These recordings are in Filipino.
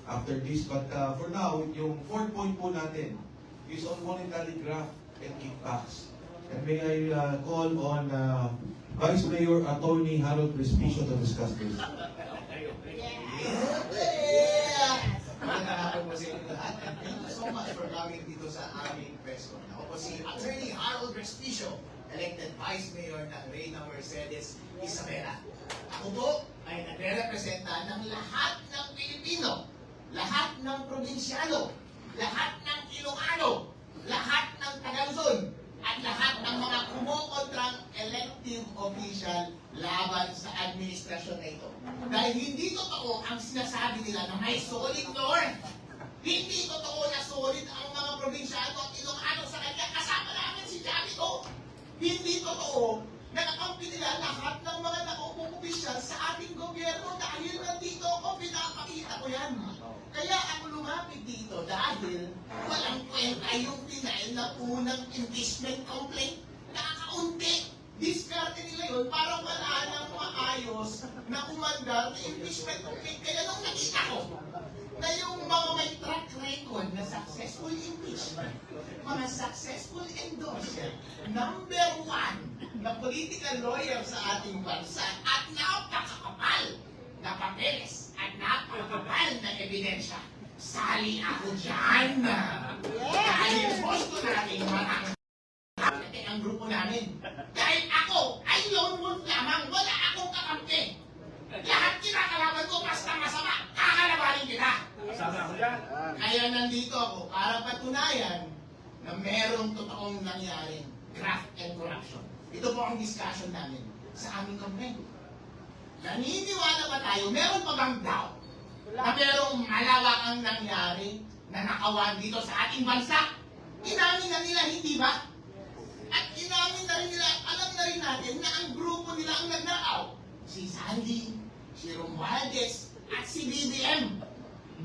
after this. But for now, yung fourth point po natin is on monetary graft and kickbacks. And may I call on Vice Mayor Attorney Harold Respicio to discuss this. Magandang hapon po sa inyo lahat. And thank you so much for coming dito sa aming press con. Ako po si Attorney Harold Respicio, elected Vice Mayor ng Reyna Mercedes Isabela. Ako po ay nagre-representa ng lahat ng Pilipino, lahat ng probinsyano, lahat ng Ilocano, lahat ng Taga-Luzon, at lahat ng mga kumukontrang elective official laban sa administrasyon na ito. Dahil hindi totoo ang sinasabi nila na may solid north. Hindi totoo na solid ang mga probinsyano at Ilocano sa kanya. Kasama namin si Javito. Hindi totoo na nakampi nila lahat ng mga nakuupong opisyal sa ating gobyerno dahil nandito ako, pinapakita ko yan. Kaya ako lumapit dito dahil walang kwenta yung pinail na unang impeachment complaint. Nakakaunti. Diskarte nila yun para wala nang maayos na umandar na impeachment complaint. Kaya nung nakita ko na yung mga may track record na successful impeachment, mga successful endorser, number one na political lawyer sa ating bansa at napakakapal na papeles at napakakapal na ebidensya. Sali ako dyan! Dahil gusto namin marami ang grupo namin. Dahil ako ay lone wolf lamang, wala akong kakampi. Lahat kinakalaban ko basta masama, kakalabanin kita. Kasama ako dyan. Kaya nandito ako para patunayan na merong totoong nangyaring graft and corruption. Ito po ang discussion namin sa aming complaint. Naniniwala ba tayo, meron pa bang doubt na merong malawak ang nangyari na nakawan dito sa ating bansa? Inamin na nila, hindi ba? At inamin na rin nila, alam na rin natin na ang grupo nila ang nagnakaw. Si Sandy, si Romualdez, at si BBM.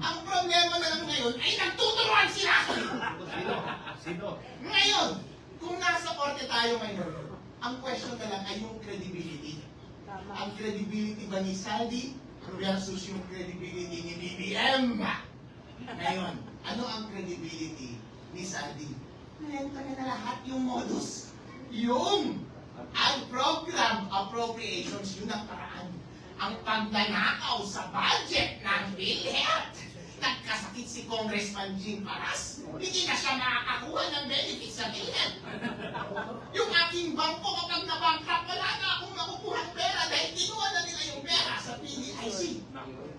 Ang problema na lang ngayon ay nagtuturuan sila! Sino? Ngayon, kung nasa korte tayo ngayon, ang question na lang ay yung credibility. Ang credibility ba ni Sandy versus yung credibility ni BBM? Ngayon, ano ang credibility ni Sandy? Nalenta na lahat yung modus. Yung ang program appropriations, yun ang paraan. Ang pagnanakaw sa budget ng PhilHealth. Nagkasakit si Congressman Jim Paras. Hindi na siya makakakuha ng benefits sa PhilHealth. Yung aking bangko kapag nabangkrap, wala na akong makukuha pera dahil kinuha na nila yung pera sa PDIC.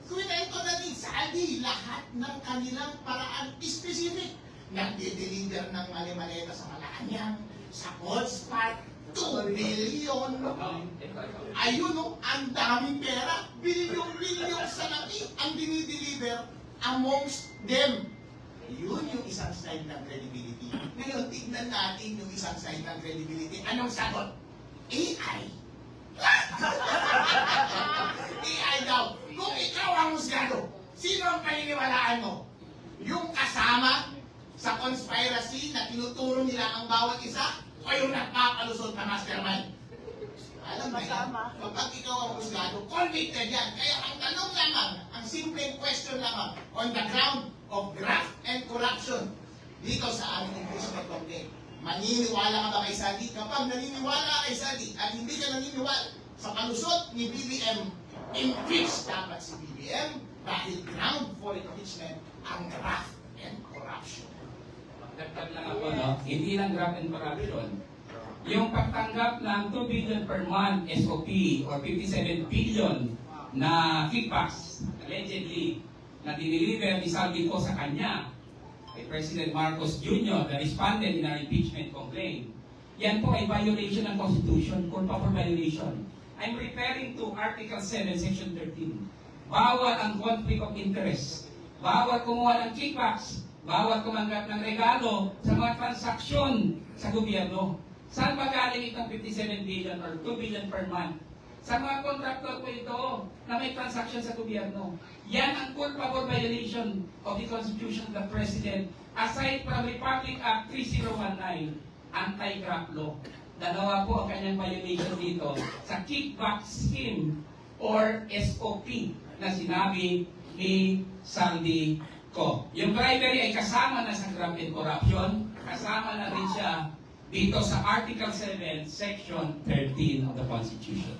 Kwento na ni Sandy lahat ng kanilang paraan specific. Nagde-deliver ng mali-maleta sa Malacanang, sa Coldspot, 2 billion. Ayun o, ang daming pera. Bilyong-bilyong salapi ang dinideliver amongst them. Yun yung isang side ng credibility. Ngayon, tignan natin yung isang side ng credibility. Anong sagot? AI. AI daw. Kung ikaw ang husgado, sino ang paniniwalaan mo? Yung kasama sa conspiracy na tinuturo nila ang bawat isa o yung nagpapalusot na mastermind? Alam mo yan, kapag ikaw ang husgado, convicted yan. Kaya ang tanong lamang, ang simple question lamang, on the ground of graft and corruption, dito sa aming impeachment complaint, maniniwala ka ba kay Sandy? Kapag naniniwala ka kay Sandy at hindi ka naniniwala sa palusot ni BBM, impeach dapat si BBM dahil ground for impeachment ang graft and corruption. Dagdag lang ako, no? Hindi lang graft and corruption. Yung pagtanggap ng 2 billion per month SOP or 57 billion na kickbacks, allegedly, na diniliver ni Saldico sa kanya, kay President Marcos Jr., the respondent in our impeachment complaint, yan po ay violation ng Constitution, culpable violation. I'm referring to Article 7, Section 13. Bawal ang conflict of interest. Bawal kumuha ng kickbacks. Bawal kumanggap ng regalo sa mga transaksyon sa gobyerno. Saan ba galing itong 57 billion or 2 billion per month? Sa mga contractor po ito na may transaction sa gobyerno. Yan ang culpable violation of the Constitution of the President aside from Republic Act 3019, anti-graft law. Dalawa po ang kanyang violation dito sa kickback scheme or SOP na sinabi ni Sandy Ko. Yung bribery ay kasama na sa graft and corruption, kasama na rin siya dito sa Article 7, Section 13 of the Constitution.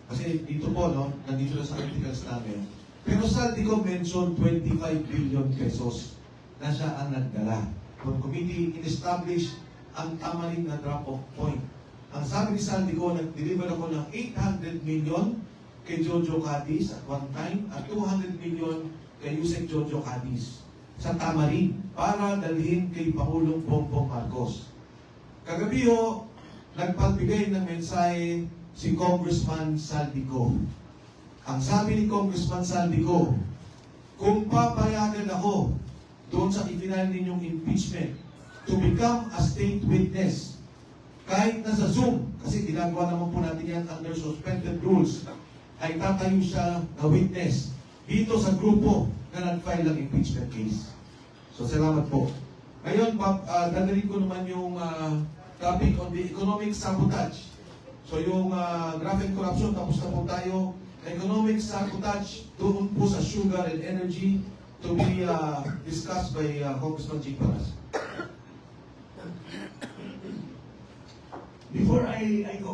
Kasi dito po, no, nandito na sa articles namin. Pero Saldi ko mention 25 billion pesos na siya ang nagdala. Kung committee in-establish ang tamaring na drop-off point. Ang sabi ni Saldi ko, nag-deliver ako ng 800 million kay Jojo Cadiz at one time at 200 million kay Yusek Jojo Cadiz sa tamarin para dalhin kay Pangulong Bongbong Marcos. Kagabi ho, nagpagbigay ng mensahe si Congressman Saldico. Ang sabi ni Congressman Saldico, kung papayagan ako doon sa itinal ninyong impeachment to become a state witness, kahit na sa Zoom, kasi ginagawa naman po natin yan under suspended rules, ay tatayo siya na witness dito sa grupo na nag-file ng impeachment case. So, salamat po. Ngayon, dadalhin ko naman yung topic on the economic sabotage. So yung graft and corruption, tapos na po tayo. Economic sabotage, doon po sa sugar and energy to be discussed by Congressman Jing Paras. Before I go